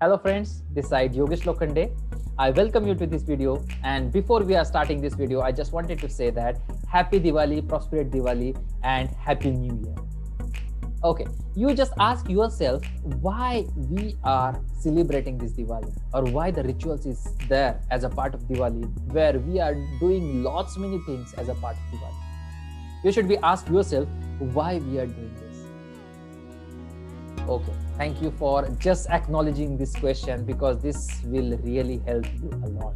Hello friends, this side Yogesh Lokhande. I welcome you to this video, and before we are starting this video, I just wanted to say that Happy Diwali, Prosperous Diwali and Happy New Year. Okay, you just ask yourself why we are celebrating this Diwali or why the rituals is there as a part of Diwali where we are doing lots many things as a part of Diwali. You should be ask yourself why we are doing this. Okay, thank you for just acknowledging this question because this will really help you a lot.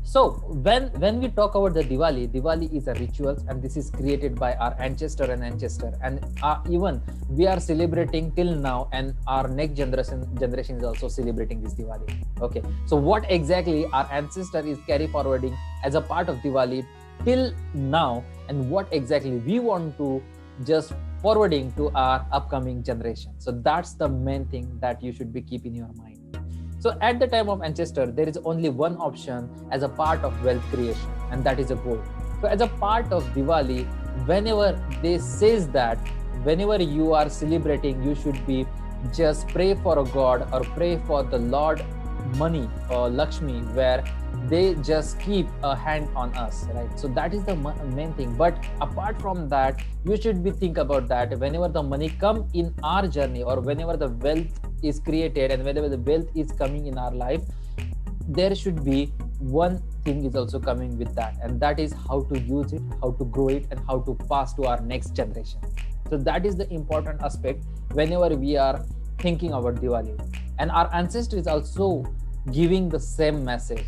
So when we talk about the Diwali is a rituals, and this is created by our ancestor, and even we are celebrating till now, and our next generation is also celebrating this Diwali. Okay, so what exactly our ancestor is carry forwarding as a part of Diwali till now, and what exactly we want to just forwarding to our upcoming generation. So that's the main thing that you should be keeping in your mind. So at the time of ancestor, there is only one option as a part of wealth creation, and that is a gold. So as a part of Diwali, whenever they says that whenever you are celebrating, you should be just pray for a god or pray for the Lord money or Lakshmi, where they just keep a hand on us, right? So that is the main thing. But apart from that, you should be think about that whenever the money come in our journey, or whenever the wealth is created and whenever the wealth is coming in our life, there should be one thing is also coming with that, and that is how to use it, how to grow it, and how to pass to our next generation. So that is the important aspect whenever we are thinking about Diwali. And our ancestors is also giving the same message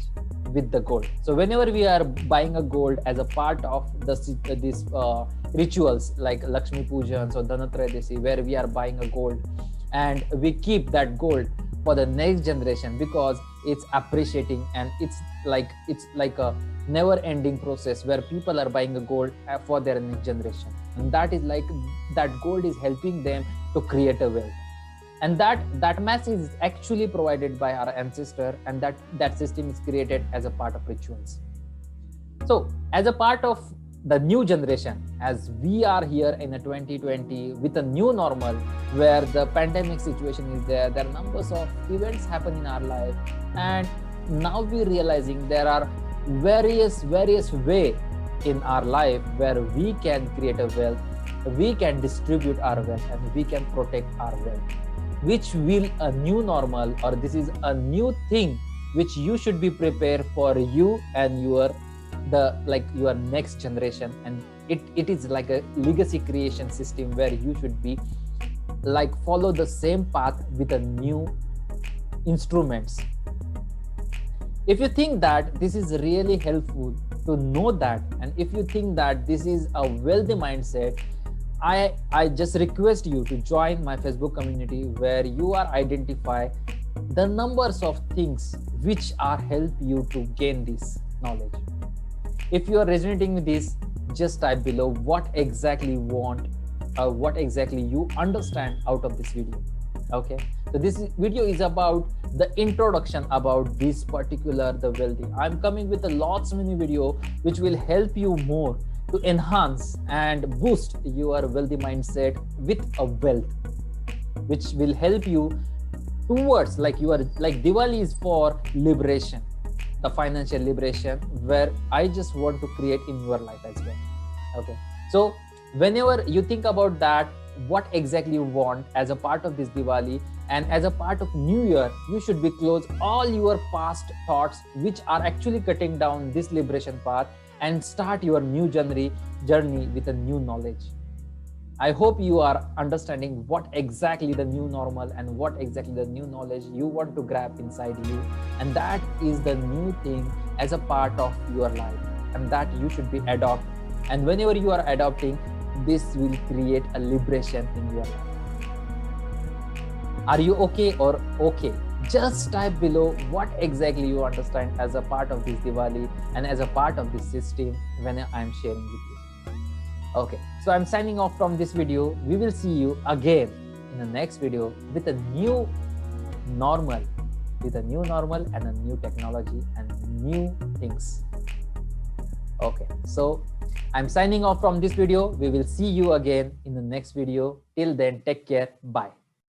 with the gold. So whenever we are buying a gold as a part of these rituals like Lakshmi Pujan or Dhanatrayodasi, where we are buying a gold and we keep that gold for the next generation because it's appreciating, and it's like a never ending process where people are buying a gold for their next generation, and that is like that gold is helping them to create a wealth. And that message is actually provided by our ancestor, and that system is created as a part of rituals. So as a part of the new generation, as we are here in a 2020 with a new normal where the pandemic situation is there are numbers of events happen in our life, and now we're realizing there are various way in our life where we can create a wealth, we can distribute our wealth, and we can protect our wealth, which will a new normal, or this is a new thing which you should be prepared for you and your next generation. And it is like a legacy creation system where you should be like follow the same path with a new instruments. If you think that this is really helpful to know that, and if you think that this is a wealthy mindset, I just request you to join my Facebook community where you are identify the numbers of things which are help you to gain this knowledge. If you are resonating with this, just type below what exactly you want, what exactly you understand out of this video. Okay, so this video is about the introduction about this particular the wealthy. I'm coming with a lots many video which will help you more to enhance and boost your wealthy mindset with a wealth, which will help you towards Diwali is for liberation, the financial liberation, where I just want to create in your life as well. Okay, so whenever you think about that, what exactly you want as a part of this Diwali and as a part of New Year, you should be close all your past thoughts which are actually cutting down this liberation path and start your new journey with a new knowledge. I hope you are understanding what exactly the new normal and what exactly the new knowledge you want to grab inside you, and that is the new thing as a part of your life, and that you should be adopt. And whenever you are adopting, this will create a liberation in your life. Are you okay or okay? Just type below what exactly you understand as a part of this Diwali and as a part of this system when I'm sharing with you. Okay, so I'm signing off from this video. We will see you again in the next video with a new normal, and a new technology and new things. Okay, so I'm signing off from this video. We will see you again in the next video. Till then, take care. Bye.